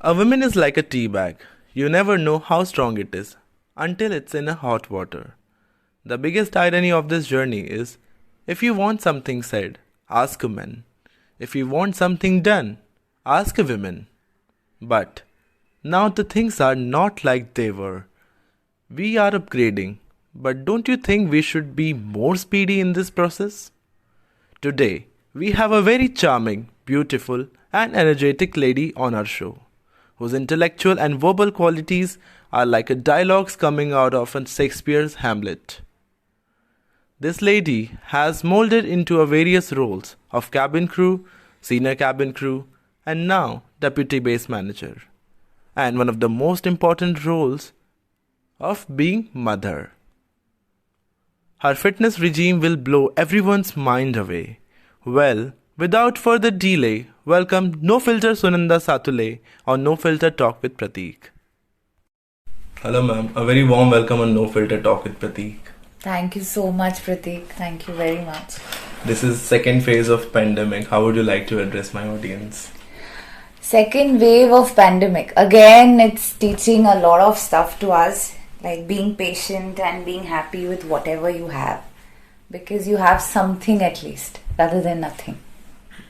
A woman is like a tea bag. You never know how strong it is until it's in a hot water. The biggest irony of this journey is if you want something said, ask a man. If you want something done, ask a woman. But now the things are not like they were. We are upgrading, but don't you think we should be more speedy in this process? Today, we have a very charming, beautiful, and energetic lady on our show, whose intellectual and verbal qualities are like a dialogues coming out of a Shakespeare's Hamlet. This lady has molded into a various roles of cabin crew, senior cabin crew, and now deputy base manager. And one of the most important roles of being mother. Her fitness regime will blow everyone's mind away. Well, without further delay, welcome NoFilter Sunanda Satule on NoFilter Talk with Prratik. Hello ma'am, a very warm welcome on NoFilter Talk with Prratik. Thank you so much, Prratik. Thank you very much. This is second phase of pandemic. How would you like to address my audience? Second wave of pandemic. Again, it's teaching a lot of stuff to us, like being patient and being happy with whatever you have. Because you have something at least, rather than nothing.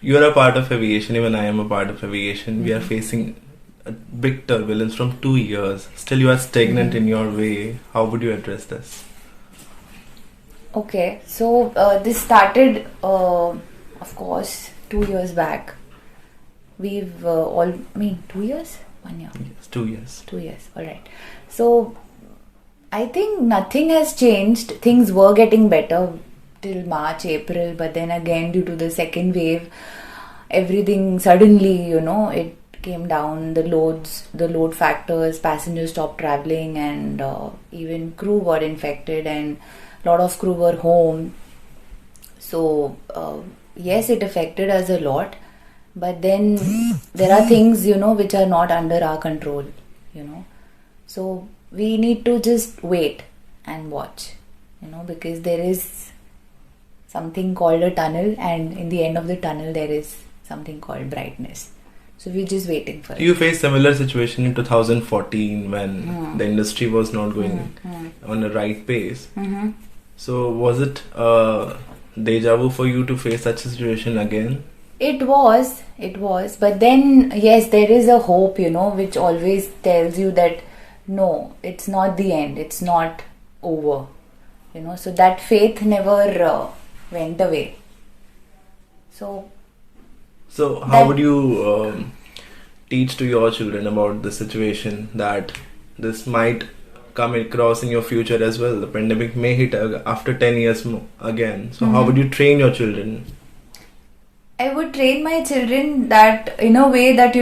You are a part of aviation, even I am a part of aviation. Mm-hmm. We are facing a big turbulence from 2 years. Still you are stagnant in your way. How would you address this? Okay, so this started, of course, 2 years back. We've 2 years? 1 year? Yes, 2 years. 2 years, alright. So, I think nothing has changed. Things were getting better till March, April, but then again due to the second wave, everything suddenly, it came down, the load factors, passengers stopped traveling, and even crew got infected, and a lot of crew were home. So, yes, it affected us a lot, but then there are things, which are not under our control, So, we need to just wait and watch, because there is something called a tunnel, and in the end of the tunnel there is something called brightness. So we're just waiting for it. You faced similar situation in 2014 when the industry was not going on the right pace. Mm-hmm. So was it a deja vu for you to face such a situation again? It was, but then yes, there is a hope, which always tells you that no, it's not the end, it's not over, so that faith never went away. So how would you teach to your children about the situation that this might come across in your future as well? The pandemic may hit after 10 years again. So how would you train your children? I would train my children that in a way that,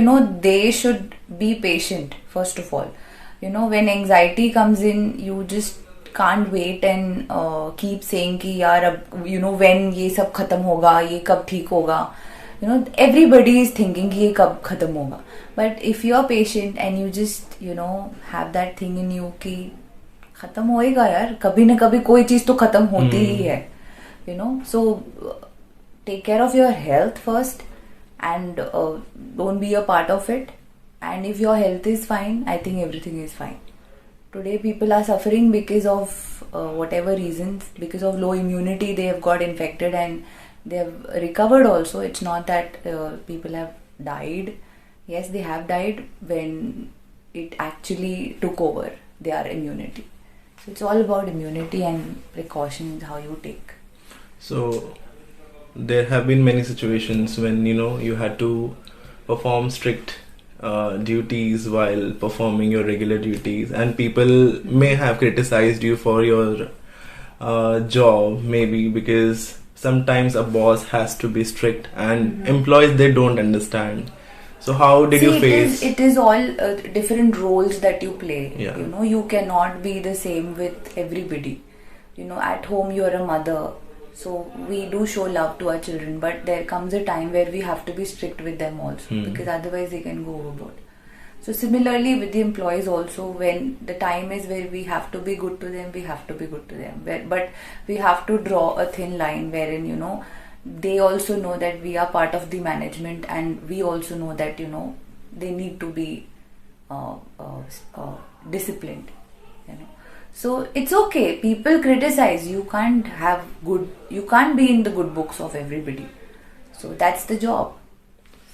they should be patient, first of all. When anxiety comes in, you just can't wait and keep saying ki yaar, when ye sab khatam hoga, ye kab theek hoga. Everybody is thinking ki ye kab khatam hoga. But if you are patient and you just, have that thing in you ki khatam hoega yaar, kabhi na kabhi koi cheez to khatam hoti hi hai. So take care of your health first and don't be a part of it. And if your health is fine, I think everything is fine. Today people are suffering because of whatever reasons, because of low immunity, they have got infected and they have recovered also. It's not that people have died. Yes, they have died when it actually took over their immunity. So it's all about immunity and precautions, how you take. So there have been many situations when, you had to perform strict duties while performing your regular duties, and people may have criticized you for your job, maybe because sometimes a boss has to be strict and employees, they don't understand. So how did you face? It is all different roles that you play. Yeah. You cannot be the same with everybody. At home you are a mother, so we do show love to our children, but there comes a time where we have to be strict with them also, because otherwise they can go overboard. So similarly with the employees also, when the time is where we have to be good to them, we have to be good to them. But we have to draw a thin line wherein, they also know that we are part of the management, and we also know that, they need to be disciplined, you know. So it's okay. People criticize. You can't be in the good books of everybody. So that's the job.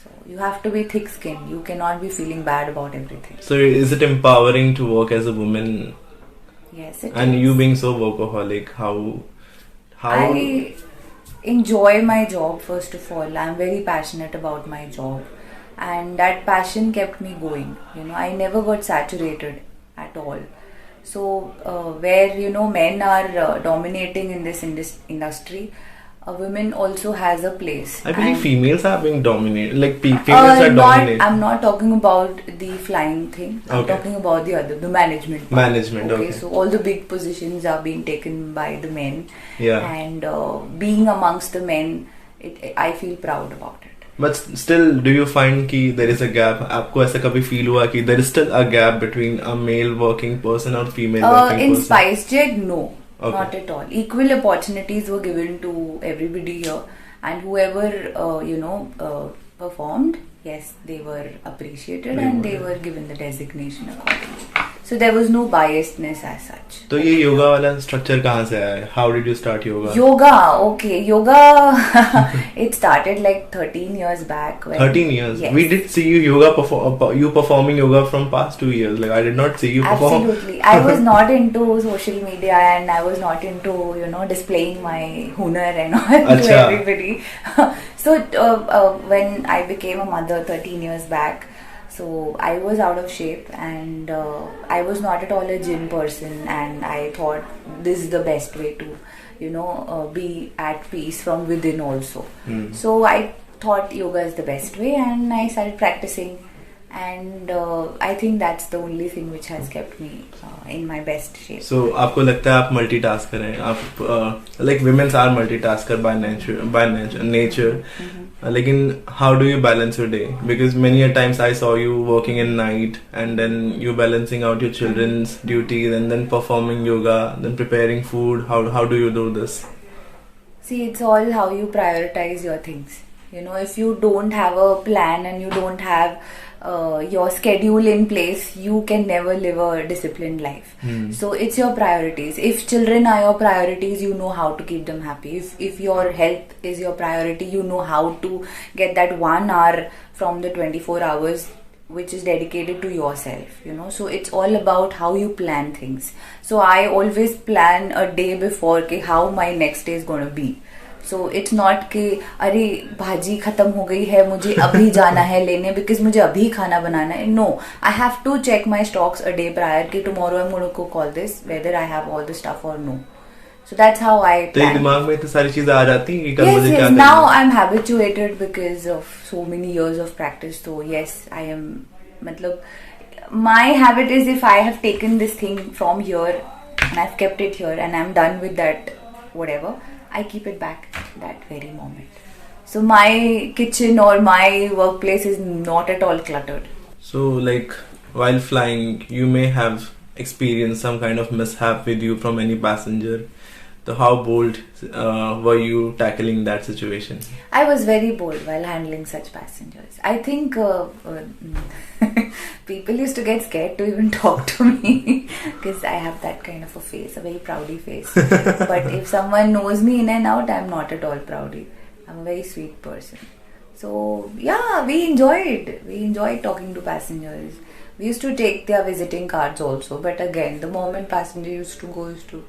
So you have to be thick-skinned. You cannot be feeling bad about everything. So is it empowering to work as a woman? Yes, it And is. you being so workaholic, how I enjoy my job, first of all. I'm very passionate about my job, and that passion kept me going. You know, I never got saturated at all. So where, you know, men are dominating in this industry, women also has a place. I believe And, females are being dominated. Like females are dominating. I'm not talking about the flying thing. I'm Okay. talking about the management part. Management, okay. So all the big positions are being taken by the men. Yeah. And being amongst the men, I feel proud about it. But still, do you find कि there is a gap? आपको ऐसा कभी feel हुआ कि there is still a gap between a male working person or female working In person? SpiceJet, no. Okay. Not at all. Equal opportunities were given to everybody here, and whoever performed, yes, they were appreciated and they were given the designation accordingly. So there was no biasness as such. तो ये योगा वाला structure कहाँ से आया है? How did you start yoga? Yoga, it started like 13 years back. 13 years. Yes. We did see you performing yoga from past 2 years. Like I did not see you perform. Absolutely. I was not into social media, and I was not into, displaying my hunar and all to Acha. everybody. So when I became a mother 13 years back, so I was out of shape, and I was not at all a gym person, and I thought this is the best way to, be at peace from within also. So I thought yoga is the best way, and I started practicing. And I think that's the only thing which has kept me in my best shape. So आपको लगता है आप multitasker हैं? आप like women are multitasker by nature. Lekin how do you balance your day? Because many a times I saw you working in night, and then you balancing out your children's duties, and then performing yoga, then preparing food. How do you do this? See, it's all how you prioritize your things. If you don't have a plan and you don't have your schedule in place, you can never live a disciplined life. So it's your priorities. If children are your priorities, you know how to keep them happy. If your health is your priority, you know how to get that 1 hour from the 24 hours which is dedicated to yourself. So it's all about how you plan things. So I always plan a day before how my next day is going to be. So it's not कि अरे भाजी खत्म हो गई है, मुझे अभी जाना है लेने because मुझे अभी खाना बनाना है. No, I have to check my stocks a day prior कि tomorrow I'm going to cook all this, whether I have all the stuff or no. So that's how I plan. तो दिमाग में इतनी सारी चीजें आ जाती हैं कि कल मुझे क्या Yes. करना है. Now I'm habituated because of so many years of practice. So yes, I am. My habit is, if I have taken this thing from here and I've kept it here and I'm done with that, whatever, I keep it back that very moment. So my kitchen or my workplace is not at all cluttered. So like while flying, you may have experienced some kind of mishap with you from any passenger. So how bold were you tackling that situation? I was very bold while handling such passengers. I think people used to get scared to even talk to me because I have that kind of a face, a very proudy face. But if someone knows me in and out, I'm not at all proudy. I'm a very sweet person. So yeah, we enjoyed. We enjoyed talking to passengers. We used to take their visiting cards also. But again, the moment passenger used to go, used to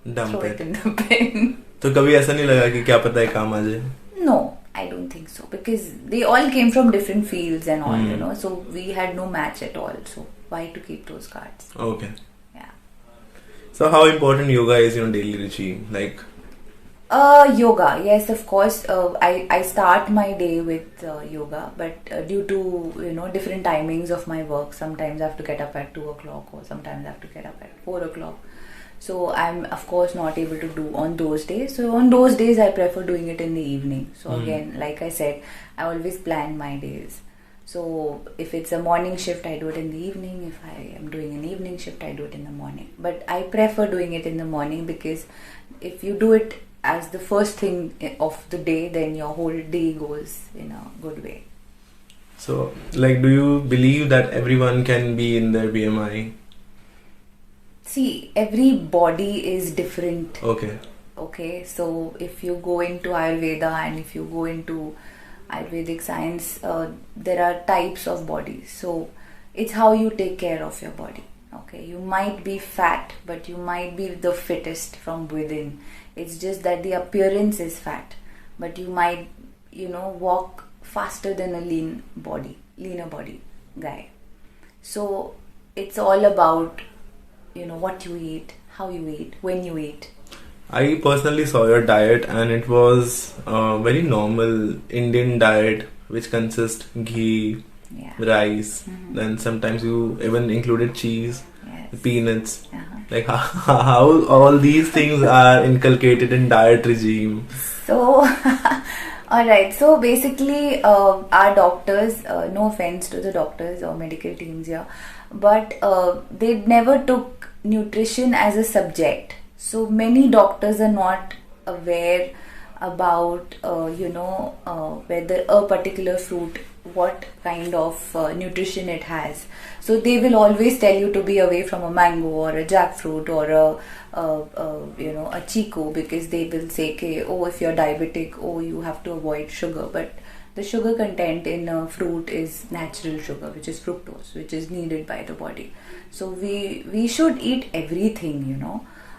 throw it in the bin. तो कभी ऐसा नहीं लगा कि क्या पता है काम आ जाए? No, I don't think so, because they all came from different fields and all, so we had no match at all. So why to keep those cards? Okay. Yeah. So how important yoga is in your daily regime? Like yoga, yes, of course. I start my day with yoga, but due to different timings of my work, sometimes I have to get up at 2 o'clock, or sometimes I have to get up at 4 o'clock. So I'm of course not able to do on those days. So on those days I prefer doing it in the evening. So again, like I said, I always plan my days. So if it's a morning shift, I do it in the evening. If I am doing an evening shift, I do it in the morning. But I prefer doing it in the morning, because if you do it as the first thing of the day, then your whole day goes in a good way. So, like, do you believe that everyone can be in their BMI? See, every body is different. Okay. Okay, so if you go into Ayurveda and if you go into Ayurvedic science, there are types of bodies. So it's how you take care of your body. Okay, you might be fat, but you might be the fittest from within. It's just that the appearance is fat, but you might, walk faster than a leaner body guy. So it's all about, what you eat, how you eat, when you eat. I personally saw your diet, and it was a very normal Indian diet, which consists ghee, rice, then sometimes you even included cheese, peanuts. Like how all these things are inculcated in diet regime. So, alright, so basically our doctors, no offense to the doctors or medical teams here, but they never took nutrition as a subject. So many doctors are not aware about, whether a particular fruit, what kind of nutrition it has. So they will always tell you to be away from a mango or a jackfruit or a chiku, because they will say, if you're diabetic, you have to avoid sugar. But the sugar content in a fruit is natural sugar, which is fructose, which is needed by the body. So we should eat everything,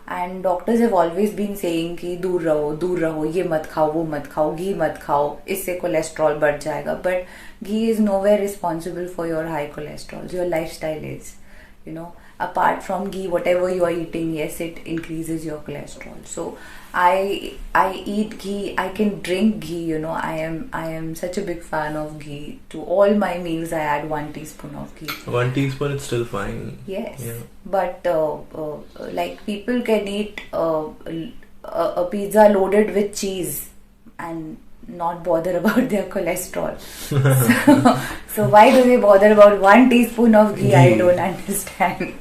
And doctors have always been saying कि दूर रहो, ये मत खाओ, वो मत खाओ, घी मत खाओ, इससे cholesterol बढ़ जाएगा. But ghee is nowhere responsible for your high cholesterol. Your lifestyle is, Apart from ghee, whatever you are eating, yes, it increases your cholesterol. So I eat ghee. I can drink ghee. I am such a big fan of ghee. To all my meals, I add 1 teaspoon of ghee. 1 teaspoon is still fine. Yes, but like people can eat a pizza loaded with cheese and not bother about their cholesterol. So why do they bother about 1 teaspoon of ghee? I don't understand.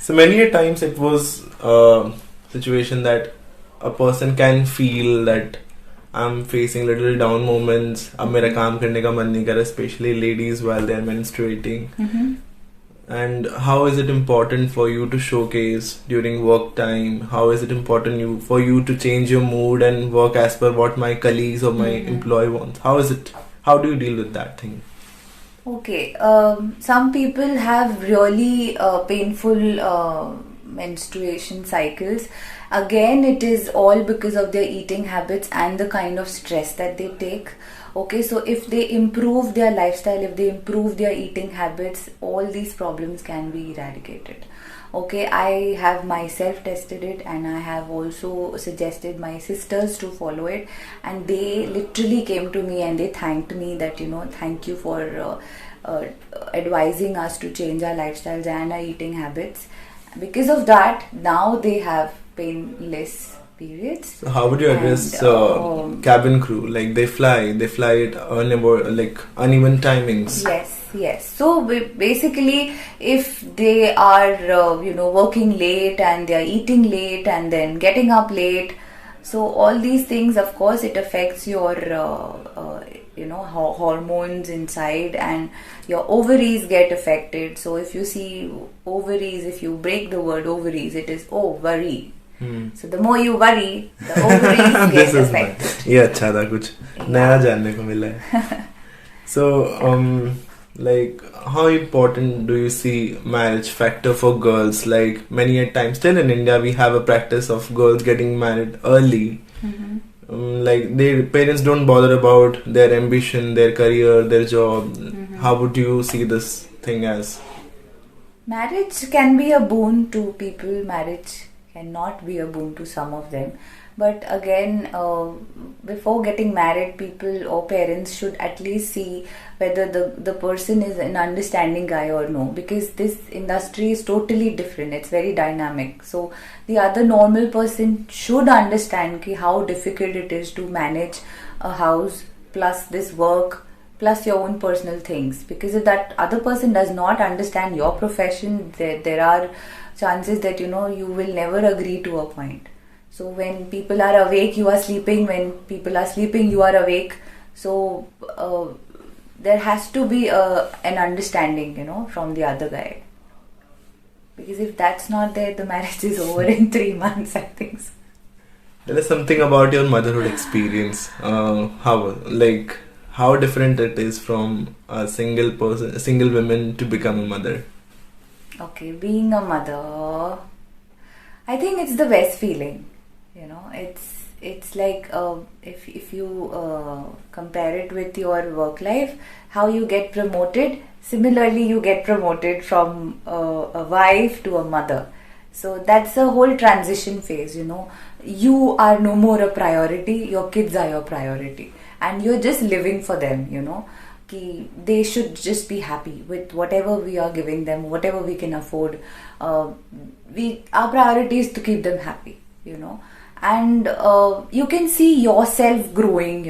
So many a times it was a situation that a person can feel that I'm facing little down moments. अब मेरा काम करने का मन नहीं कर रहा, especially ladies while they are menstruating. And how is it important for you to showcase during work time? How is it important for you to change your mood and work as per what my colleagues or my employee wants? How is it? How do you deal with that thing? Okay, some people have really painful menstruation cycles. Again, it is all because of their eating habits and the kind of stress that they take. Okay, so if they improve their lifestyle, if they improve their eating habits, all these problems can be eradicated. Okay, I have myself tested it, and I have also suggested my sisters to follow it, and they literally came to me and they thanked me that, thank you for advising us to change our lifestyles and our eating habits. Because of that, now they have painless periods. So how would you address cabin crew? Like they fly at uneven timings. Yes. So basically, if they are working late and they are eating late and then getting up late, so all these things, of course, it affects your hormones inside, and your ovaries get affected. So if you see ovaries, if you break the word ovaries, it is worry. So the more you worry, the ovaries get affected. ये अच्छा था, कुछ नया जानने को मिला है. So like how important do you see marriage factor for girls? Like many a times still in India we have a practice of girls getting married early. Like their parents don't bother about their ambition, their career, their job. How would you see this thing as? Marriage can be a boon to people. Marriage cannot be a boon to some of them. But again, before getting married, people or parents should at least see whether the person is an understanding guy or no, because this industry is totally different. It's very dynamic. So the other normal person should understand how difficult it is to manage a house plus this work plus your own personal things. Because if that other person does not understand your profession, there are chances that you will never agree to a point. So when people are awake, you are sleeping. When people are sleeping, you are awake. So there has to be an understanding, from the other guy. Because if that's not there, the marriage is over in 3 months, I think so. Tell us something about your motherhood experience. How different it is from a single woman to become a mother. Okay, being a mother, I think it's the best feeling. It's like if you compare it with your work life, how you get promoted. Similarly, you get promoted from a wife to a mother. So that's a whole transition phase. You are no more a priority. Your kids are your priority, and you're just living for them. They should just be happy with whatever we are giving them, whatever we can afford. Our priority is to keep them happy, and you can see yourself growing,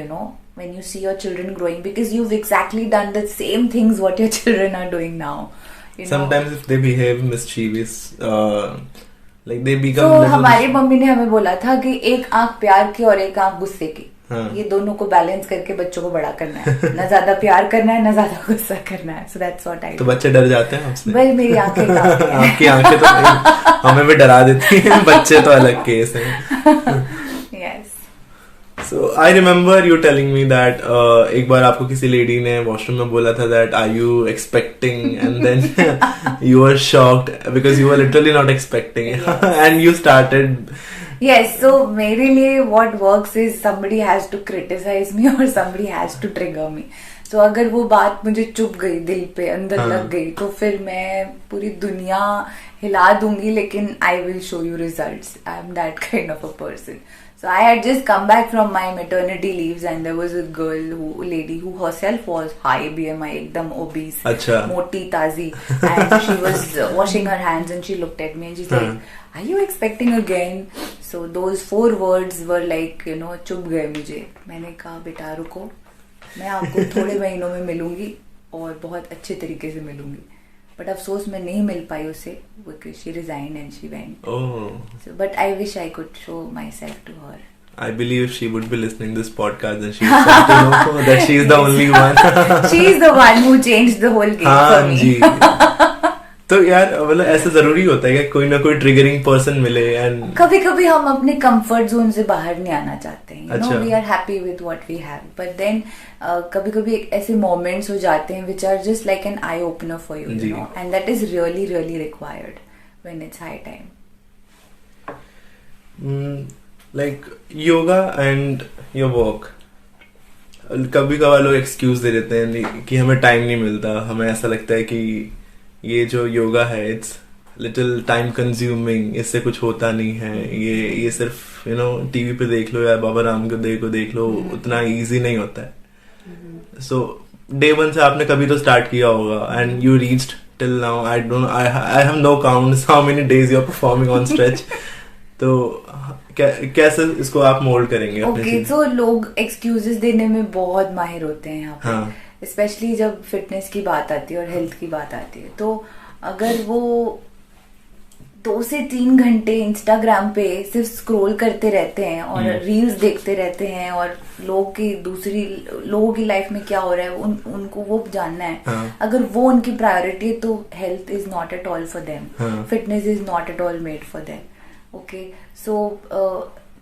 when you see your children growing, because you've exactly done the same things what your children are doing now. Sometimes if they behave mischievous, they become. So हमारी mummy ने हमें बोला था कि एक आंख प्यार की और एक आंख गुस्से की. ये दोनों को बैलेंस करके बच्चों को बड़ा करना है. ना ज्यादा प्यार करना है, ना ज्यादा गुस्सा करना है. So that's what I do. तो बच्चे डर जाते हैं आपसे? भाई मेरी आंखें काफी हैं. आपकी आंखें तो हमें भी डरा देती हैं. बच्चे तो अलग केस है. Yes. So I remember you telling me that एक बार आपको किसी लेडी ने वॉशरूम में बोला था that are you expecting, and then you were shocked because you were literally not expecting. Yes. And you started. Yes, so मेरे लिए what works is somebody has to criticize me or somebody has to trigger me. So अगर वो बात मुझे चुभ गई, दिल पे अंदर लग गई, तो फिर मैं पूरी दुनिया हिला दूंगी, लेकिन I will show you results. I am that kind of a person. So I had just come back from my maternity leaves, and there was a lady who herself was high BMI, एकदम obese, मोटी ताजी, and she was washing her hands, and she looked at me and she said, "Are you expecting again?" So those 4 words were like, चुभ गए मुझे. मैंने कहा बेटा रुको, मैं आपको थोड़े महीनों में मिलूंगी और बहुत अच्छे तरीके से मिलूंगी. But अफसोस मैं नहीं मिल पाई उसे, because she resigned and she went. Oh. So, but I wish I could show myself to her. I believe she would be listening to this podcast and she would come to know that she is the only one. She is the one who changed the whole game for me. तो यार मतलब ऐसा जरूरी होता है कि कोई ना कोई ट्रिगरिंग पर्सन मिले. एंड कभी-कभी हम अपने कंफर्ट जोन से बाहर नहीं आना चाहते हैं. We are happy with what we have, but then कभी-कभी ऐसे moments हो जाते हैं which are just like an eye opener for you, and that is really really required when it's high time. Like yoga and your work. कभी कभार लोग excuse दे देते हैं कि हमें टाइम नहीं मिलता. हमें ऐसा लगता है कि ये जो योगा है इट्स लिटिल टाइम कंज्यूमिंग, इससे कुछ होता नहीं है. ये सिर्फ टीवी पे देख लो या बाबा रामदेव को देख लो, उतना इजी नहीं होता है. सो डे 1 से आपने कभी तो स्टार्ट किया होगा, and you reached till now. I have no counts how many days you are performing on stretch. तो कैसे इसको आप मोल्ड करेंगे? ओके, तो लोग एक्सक्यूजेस देने में बहुत माहिर होते हैं यहाँ पे. स्पेशली जब फिटनेस की बात आती है और हेल्थ की बात आती है. तो अगर वो 2 से 3 घंटे इंस्टाग्राम पे सिर्फ स्क्रॉल करते रहते हैं और रील्स देखते रहते हैं और लोगों की लाइफ में क्या हो रहा है उनको वो जानना है. अगर वो उनकी प्रायोरिटी है तो health is not at all for them, fitness is not at all made for them. Okay, so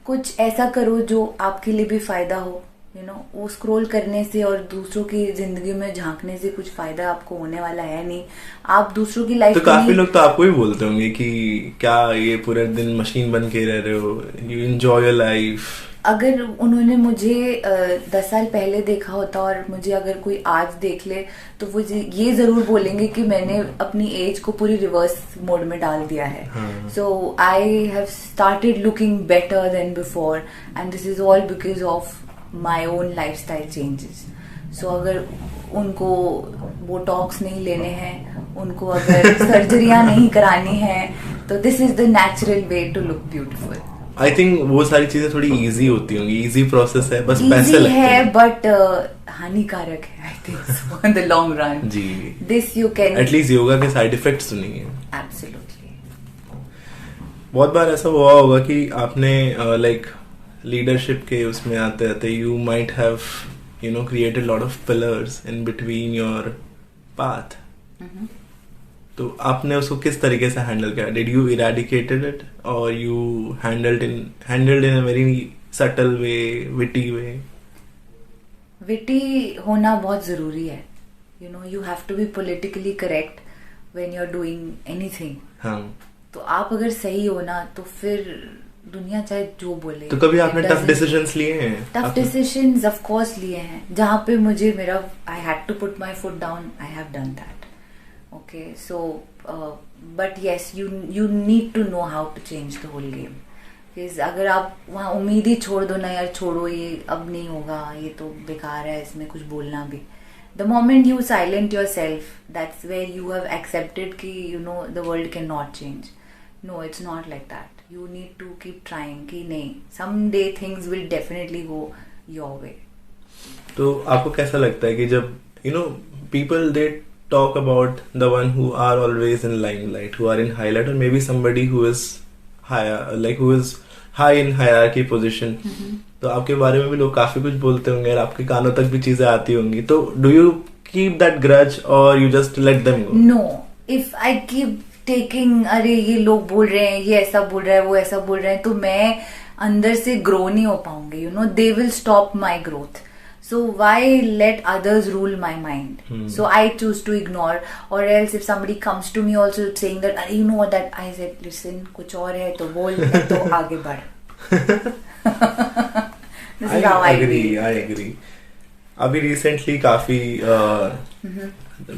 कुछ ऐसा करो जो आपके लिए भी फायदा हो. वो स्क्रॉल करने से और दूसरों की जिंदगी में झांकने से कुछ फायदा आपको होने वाला है नहीं. आप दूसरों की लाइफ तो काफी लोग तो आपको भी बोलते होंगे कि क्या ये पूरे दिन मशीन बन के रह रहे हो, यू एंजॉय योर लाइफ. अगर उन्होंने मुझे 10 साल पहले देखा होता और मुझे अगर कोई आज देख ले तो वो ये जरूर बोलेंगे कि मैंने अपनी एज को पूरी रिवर्स मोड में डाल दिया है. So I have started looking better than before, and this is all because of my own lifestyle changes. So अगर उनको बोटॉक्स नहीं लेने हैं, उनको अगर सर्जरियां नहीं करानी है, तो this is the natural way to look beautiful. I think वो सारी चीजें थोड़ी इजी होती होंगी. इजी प्रोसेस है, बस पैसे लगते हैं. बट हानिकारक है I think so in the long run. जी, this you can at least yoga के साइड इफेक्ट्स तो नहीं है. एब्सोल्युटली. बहुत बार ऐसा हुआ होगा कि आपने लाइक लीडरशिप के उसमें आते आते you might have created a lot of pillars in between your path. तो आपने उसको किस तरीके से हैंडल किया? Did you eradicated it or you handled in a very subtle way, witty way? Witty होना बहुत ज़रूरी है. You have to be politically correct when you're doing anything. हाँ. तो आप अगर सही हो ना तो फिर दुनिया चाहे जो बोले. तो कभी आपने टफ डिसीजंस लिए हैं? टफ डिसीजंस ऑफ कोर्स लिए हैं. जहाँ पे मुझे मेरा I had to put my foot down. I have done that. Okay, so but yes, you need to know how to change the whole game. Because अगर आप वहाँ उम्मीद ही छोड़ दो ना यार, छोड़ो ये अब नहीं होगा, ये तो बेकार है, इसमें कुछ बोलना भी. The moment you silent yourself, that's where you have accepted कि the world cannot change. No, it's not like that. You need to keep trying कि नहीं, someday things will definitely go your way. तो आपको कैसा लगता है कि जब people they talk about the one who are always in limelight, who are in highlight, or maybe somebody who is higher, like who is high in hierarchy position. तो आपके बारे में भी लोग काफी कुछ बोलते होंगे और आपके कानों तक भी चीजें आती होंगी. तो do you keep that grudge or you just let them go? No, if I keep taking अरे ये लोग बोल रहे हैं, ये ऐसा बोल रहा है, वो ऐसा बोल रहे हैं, तो मैं अंदर से ग्रो नहीं हो पाऊंगी. They will stop my growth. So why let others rule my mind? So I choose to ignore, or else if somebody comes to me also saying that you know what, that I said, listen, कुछ और है तो बोल, तो आगे बढ़. This is how I agree. अभी recently काफी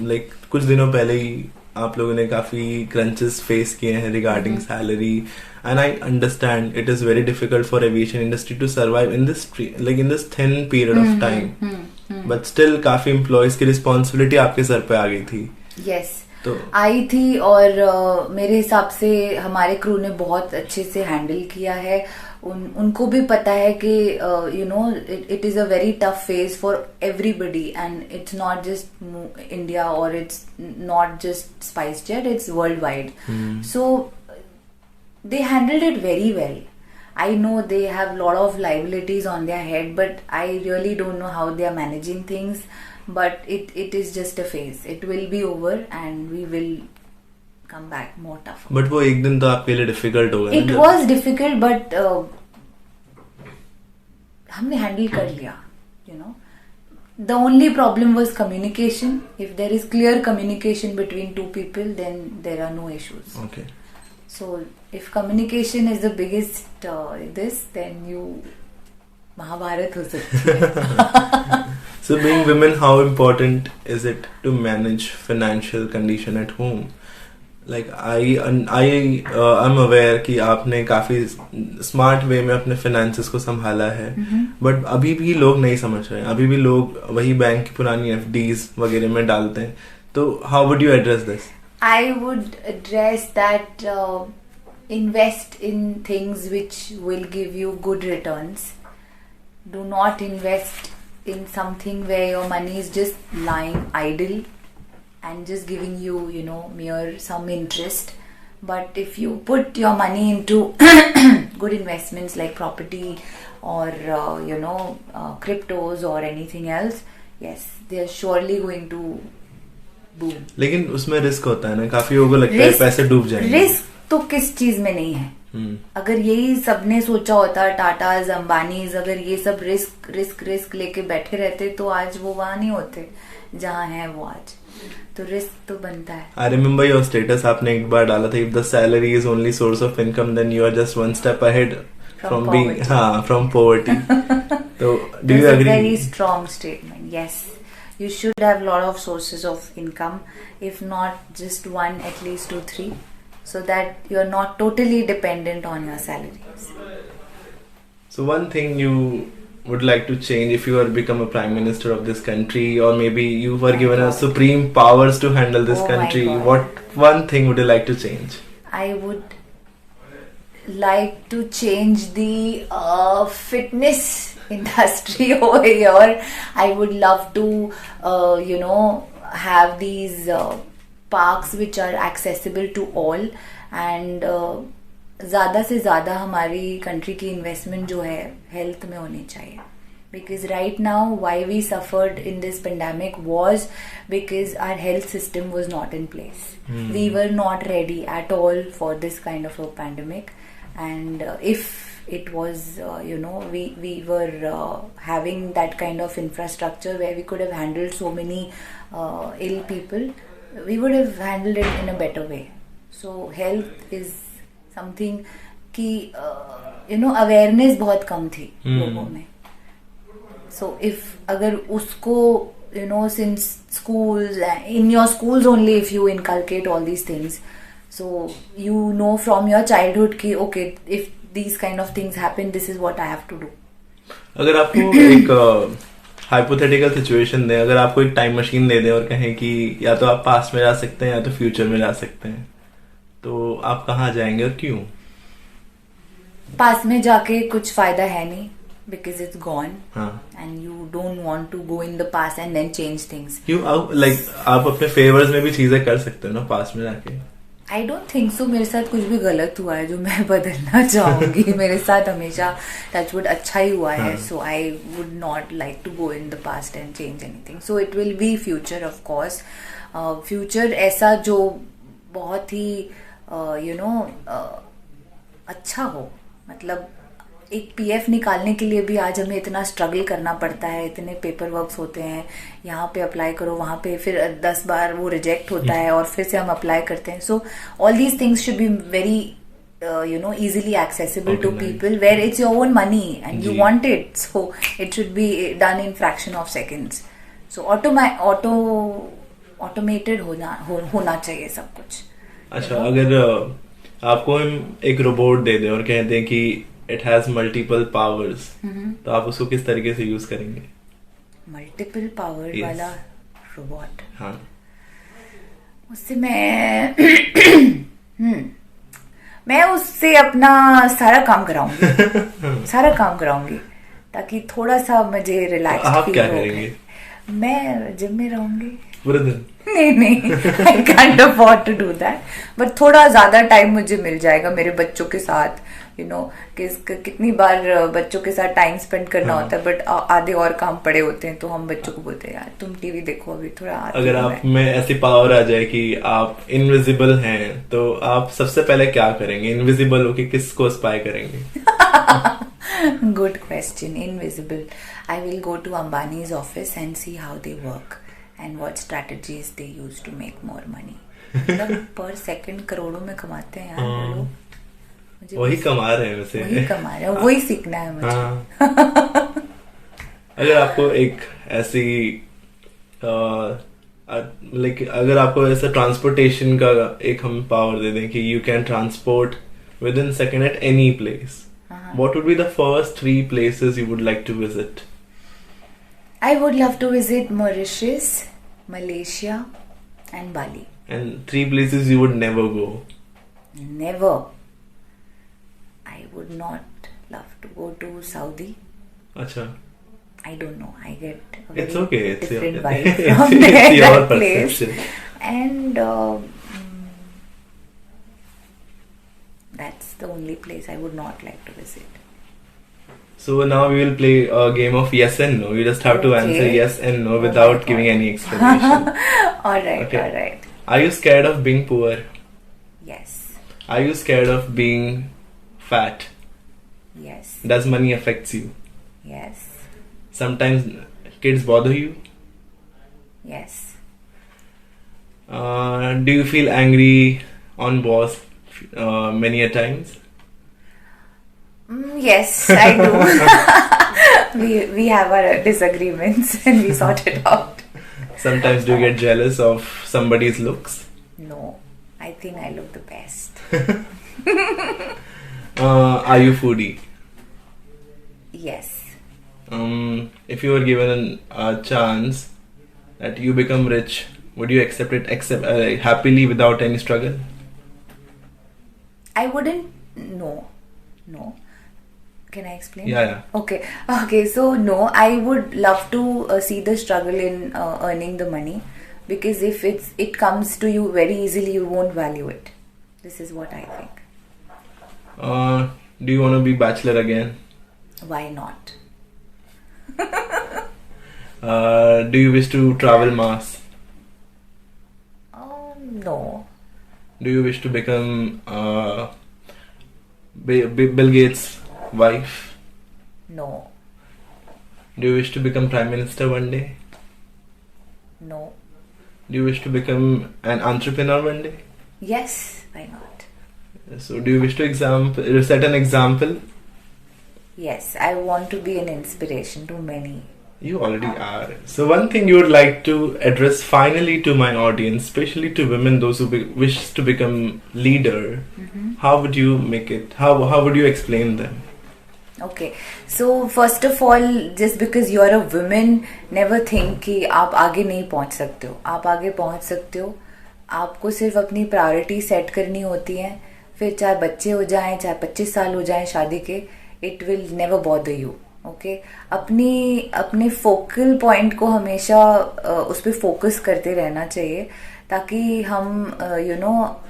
like कुछ दिनों पहले ही आप लोगों ने काफी crunches face किए हैं regarding salary. And I understand it is very difficult for aviation industry to survive in this thin period of time. But still काफी employees की responsibility आपके सर पे आ गई थी. Yes. तो आई थी और मेरे हिसाब से हमारे क्रू ने बहुत अच्छे से हैंडल किया है. उनको भी पता है कि it is a very tough phase for everybody, and it's not just India or it's not just SpiceJet, it's worldwide. So they handled it very well. I know they have a lot of liabilities on their head, but I really don't know how they are managing things. But it is just a phase. It will be over and we will come back more tougher. But वो एक दिन तो आपके लिए difficult होगा. It was difficult, but हमने handle कर लिया. The only problem was communication. If there is clear communication between two people, then there are no issues. Okay. So if communication is the biggest then you Mahabharat हो सकती है. So being women, how important is it to manage financial condition at home? Like I am aware कि आपने काफी smart way में अपने finances को संभाला है. But अभी भी लोग नहीं समझ रहे हैं. अभी भी लोग वही बैंक की पुरानी FDs वगैरह में डालते हैं. तो how would you address this? I would address that invest in things which will give you good returns. Do not invest in something where your money is just lying idle and just giving you, mere some interest. But if you put your money into good investments like property or, cryptos or anything else, yes, they are surely going to boom. लेकिन उसमें risk होता है ना, काफी लोगों को लगता है पैसे डूब जाएंगे. रिस्क तो किस चीज में नहीं है. अगर यही सबने सोचा होता, टाटाज, अंबानीज, अगर ये सब रिस्क लेके बैठे रहते तो आज वो वहां नहीं होते जहां है वो आज. तो रिस्क तो बनता है. I remember your status आपने एक बार डाला था, if the salary is only source of income then you are just one step ahead from poverty. So do you agree? That's a very strong statement. Yes, you should have a lot of sources of income, if not just one, at least 2, 3. So that you are not totally dependent on your salaries. So one thing you would like to change if you were become a prime minister of this country, or maybe you were given a supreme powers to handle this country, what one thing would you like to change? I would like to change the fitness industry over here. I would love to have these parks which are accessible to all, and ज़्यादा से ज़्यादा हमारी country की investment जो है health में होनी चाहिए. Because right now, why we suffered in this pandemic was because our health system was not in place. We were not ready at all for this kind of a pandemic. And if it was, we were having that kind of infrastructure where we could have handled so many ill people, we would have handled it in a better way. So health is something कि awareness बहुत कम थी लोगों में. So if अगर उसको since schools, in your schools only, if you inculcate all these things, so from your childhood कि okay, if these kind of things happen, this is what I have to do. अगर आपको एक hypothetical situation दे, अगर आपको एक time machine दे दे और कहें कि या तो आप पास्ट में जा सकते हैं या तो फ्यूचर में जा सकते हैं, तो आप कहाँ जाएंगे और क्यों? पास्ट में जाके कुछ फायदा है नहीं, because it's gone. And you don't want to go in the past and then change things. आप अपने फेवर्स में भी चीजें कर सकते हो ना पास्ट में जाके. I don't think so. मेरे साथ कुछ भी गलत हुआ है जो मैं बदलना चाहूंगी. मेरे साथ हमेशा touchwood अच्छा ही हुआ है. So I would not like to go in the past and change anything. So it will be future, of course. Future ऐसा जो बहुत ही अच्छा हो. मतलब एक पीएफ निकालने के लिए भी आज हमें इतना स्ट्रगल करना पड़ता है, इतने पेपर वर्क्स होते हैं, यहाँ पे अप्लाई करो, वहाँ पे फिर 10 बार वो रिजेक्ट होता है और फिर से हम अप्लाई करते हैं. So all these things should be very easily accessible to people, where it's your own money and you want it, so it should be done in fraction of seconds. So automated होना चाहिए सब कुछ. अच्छा, अगर आपको हम एक robot दे दें और कहते हैं कि it has multiple powers, तो आप उसको किस तरीके से यूज करेंगे? मल्टीपल पावर वाला रोबोट. हाँ, उससे मैं उससे अपना सारा काम कराऊंगी ताकि थोड़ा सा मुझे रिलैक्स फील हो. आप क्या करेंगे? मैं जिम में रहूंगी पूरे दिन. नहीं, I can't afford to do that, but थोड़ा ज्यादा टाइम मुझे मिल जाएगा मेरे बच्चों के साथ. कितनी बार बच्चों के साथ टाइम स्पेंड करना होता है, बट आधे और काम पड़े होते हैं, तो हम बच्चों को बोलते हैं यार तुम टीवी देखो अभी थोड़ा. अगर आप में ऐसी पावर आ जाए कि आप इनविजिबल हैं, तो आप सबसे पहले क्या करेंगे? इनविजिबल हो कि किसको स्पाई करेंगे? Good question. Invisible, I will go to Ambani's office and see how they work and what strategies they use to make more money. मतलब पर सेकंड करोड़ों में कमाते हैं यार वो लोग. वही कमा रहे हैं वैसे. वही कमा रहे हैं, वही सीखना है मुझे. अगर आपको एक ऐसी अगर आपको ऐसा ट्रांसपोर्टेशन का एक हम पावर दे दें कि you can transport with in second at any place, what would be the first 3 places you would like to visit? I would love to visit Mauritius, Malaysia and Bali. And 3 places you would never go? Never. I would not love to go to Saudi. Acha. I don't know. I get a it's very okay. It's different your, vibe it's, from it's there, your that place. perception. And that's the only place I would not like to visit. So now we will play a game of yes and no. You just have to answer yes and no without giving any explanation. Alright, okay. Alright. Are you scared of being poor? Yes. Are you scared of being fat? Yes. Does money affects you? Yes. Sometimes kids bother you? Yes. Do you feel angry on boss many a times? Yes, I do. we have our disagreements and we sort it out. Sometimes do you get jealous of somebody's looks? No, I think I look the best. Are you foodie? Yes. If you were given a chance that you become rich, would you accept it happily without any struggle? I wouldn't. No. Can I explain? Yeah. Okay. So no, I would love to see the struggle in earning the money, because if it comes to you very easily, you won't value it. This is what I think. Do you want to be bachelor again? Why not? Do you wish to travel Mars? No. Do you wish to become Bill Gates' wife? No. Do you wish to become Prime Minister one day? No. Do you wish to become an entrepreneur one day? Yes, why not? So, do you wish to set an example? Yes, I want to be an inspiration to many. You already are. So, one thing you would like to address finally to my audience, especially to women, those who wish to become leader, how would you make it? How would you explain them? Okay, so first of all, just because you are a woman, never think कि आप आगे नहीं पहुंच सकते हो. आप आगे पहुंच सकते हो. आपको सिर्फ अपनी प्रायोरिटी सेट करनी होती है. फिर चाहे बच्चे हो जाएं, चाहे 25 साल हो जाएं शादी के, it will never bother you. Okay, अपने फोकल पॉइंट को हमेशा उस पर फोकस करते रहना चाहिए, ताकि हम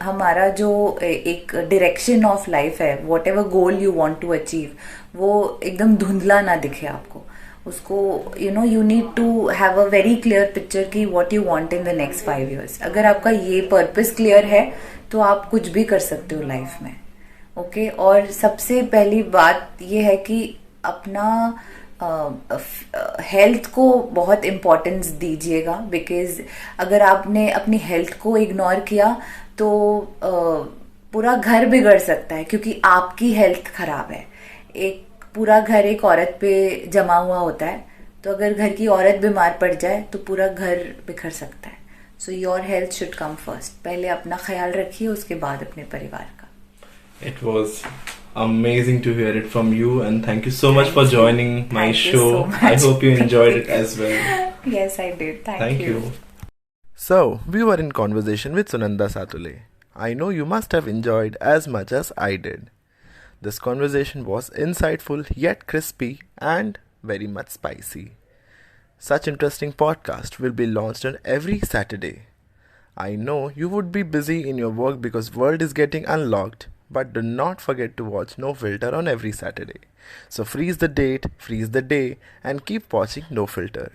हमारा जो एक डायरेक्शन ऑफ लाइफ है, whatever goal you want to achieve, वो एकदम धुंधला ना दिखे आपको. उसको you need to have a very clear picture कि what you want in the next 5 years. अगर आपका ये पर्पस क्लियर है तो आप कुछ भी कर सकते हो लाइफ में. ओके, और सबसे पहली बात ये है कि अपना हेल्थ को बहुत इम्पोर्टेंस दीजिएगा, बिकॉज अगर आपने अपनी हेल्थ को इग्नोर किया तो पूरा घर बिगड़ सकता है, क्योंकि आपकी हेल्थ खराब है. एक पूरा घर एक औरत पे जमा हुआ होता है, तो अगर घर की औरत बीमार पड़ जाए तो पूरा घर बिखर सकता है. So your health should come first. पहले अपना ख्याल रखिए, उसके बाद अपने परिवार का. It was amazing to hear it from you, and thank you so much for joining my show. So much. I hope you enjoyed it as well. Yes, I did. Thank you. So, we were in conversation with Sunanda Satule. I know you must have enjoyed as much as I did. This conversation was insightful yet crispy and very much spicy. Such interesting podcast will be launched on every Saturday. I know you would be busy in your work because world is getting unlocked, but do not forget to watch No Filter on every Saturday. So freeze the date, freeze the day, and keep watching No Filter.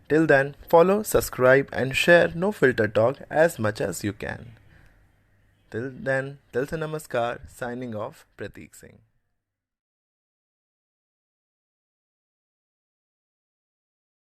Till then, follow, subscribe, and share No Filter Talk as much as you can. Till then, Namaskar, signing off, Prratik Singh.